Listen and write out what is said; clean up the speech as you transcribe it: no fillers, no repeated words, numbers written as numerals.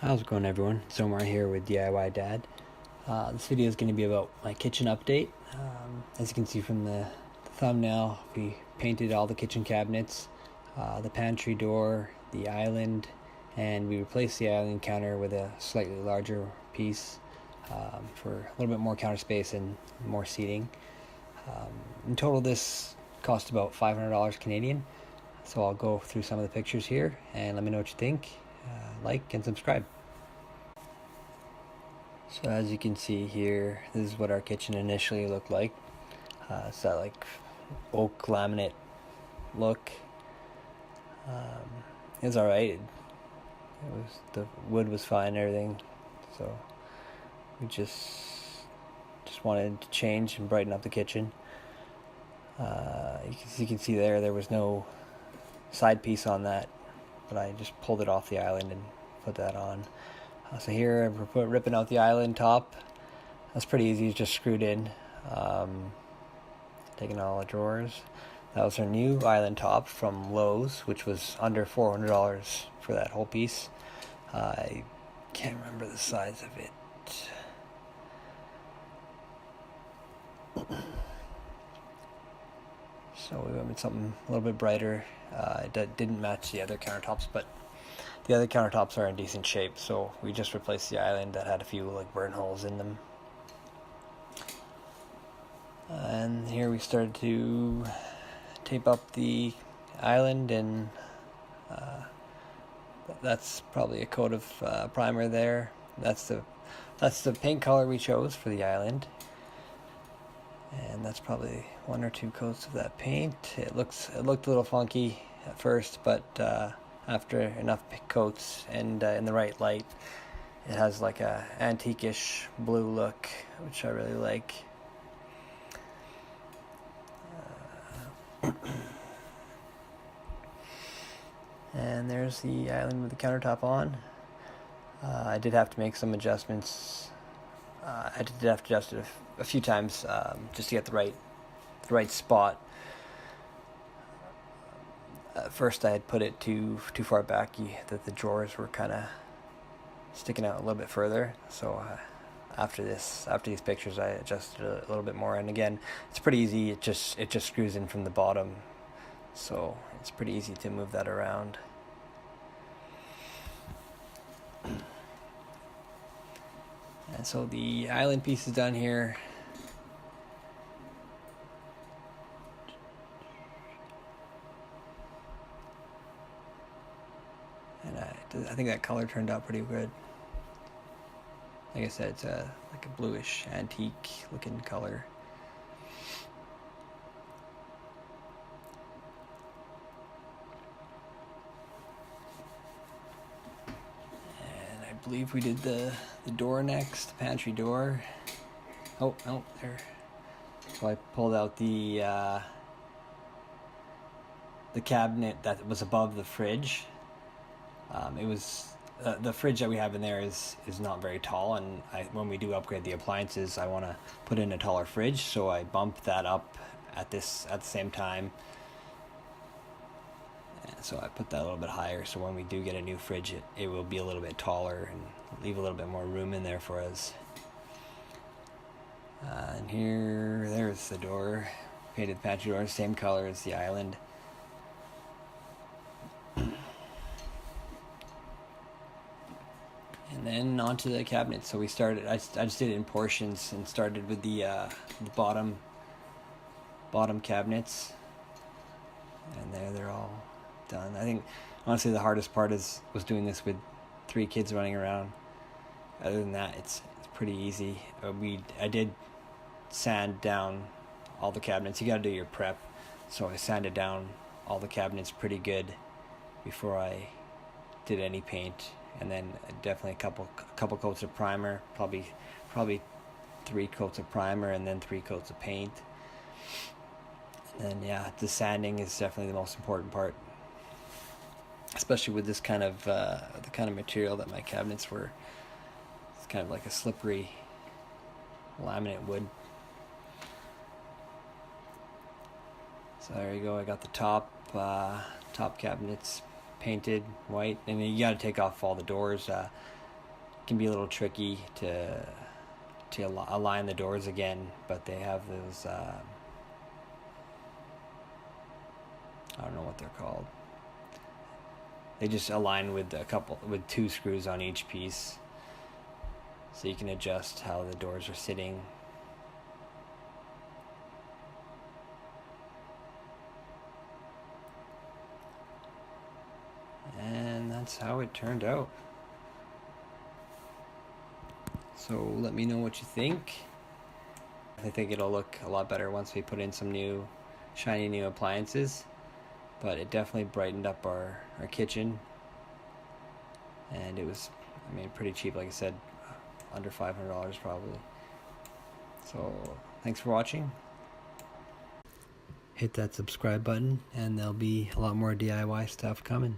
How's it going, everyone? Zomar here with DIY Dad. This video is going to be about my kitchen update. As you can see from the thumbnail, we painted all the kitchen cabinets, the pantry door, the island, and we replaced the island counter with a slightly larger piece for a little bit more counter space and more seating. In total, this cost about $500 Canadian. So I'll go through some of the pictures here and let me know what you think. Like and subscribe. So as you can see here, this is what our kitchen initially looked like. It's that like oak laminate look. It was alright. The wood was fine and everything. So we just wanted to change and brighten up the kitchen. As you can see there was no side piece on that, but I just pulled it off the island and put that on. So here we're ripping out the island top. That's pretty easy, it's just screwed in. Taking all the drawers. That was our new island top from Lowe's, which was under $400 for that whole piece. I can't remember the size of it. So we went with something a little bit brighter. It didn't match the other countertops, but the other countertops are in decent shape, so we just replaced the island that had a few like burn holes in them. And here we started to tape up the island, and that's probably a coat of primer there. That's the paint color we chose for the island, and that's probably one or two coats of that paint. It looked a little funky at first, but after enough coats and in the right light, it has like a antique-ish blue look, which I really like. And there's the island with the countertop on. I did have to make some adjustments. I did have to adjust it a few times just to get the right spot. At first I had put it too far back, that the drawers were kind of sticking out a little bit further. So after these pictures, I adjusted it a little bit more. And again, it's pretty easy. It just screws in from the bottom, so it's pretty easy to move that around. And so the island piece is done here. And I think that color turned out pretty good. Like I said, it's like a bluish antique looking color. And I believe we did the door next, the pantry door. Oh, no, there. So I pulled out the cabinet that was above the fridge. It was the fridge that we have in there is not very tall, and when we do upgrade the appliances, I want to put in a taller fridge, so I bumped that up at the same time. And so I put that a little bit higher, so when we do get a new fridge, it will be a little bit taller and leave a little bit more room in there for us. And there's the door, painted pantry door, same color as the island. And then onto the cabinet. So we started. I just did it in portions and started with the bottom cabinets, and they're all done. I think honestly the hardest part was doing this with 3 kids running around. Other than that, it's pretty easy. I did sand down all the cabinets. You got to do your prep, so I sanded down all the cabinets pretty good before I did any paint. And then definitely a couple coats of primer, probably 3 coats of primer, and then 3 coats of paint. And yeah, the sanding is definitely the most important part, especially with this kind of the kind of material that my cabinets were. It's kind of like a slippery laminate wood. So there you go. I got the top cabinets painted white, and you got to take off all the doors. can be a little tricky to align the doors again, but they have those I don't know what they're called. They just align with two screws on each piece, so you can adjust how the doors are sitting. And that's how it turned out. So let me know what you think. I think it'll look a lot better once we put in some new shiny new appliances, but it definitely brightened up our kitchen, and it was, I mean, pretty cheap, like I said, under $500 probably. So thanks for watching. Hit that subscribe button and there'll be a lot more DIY stuff coming.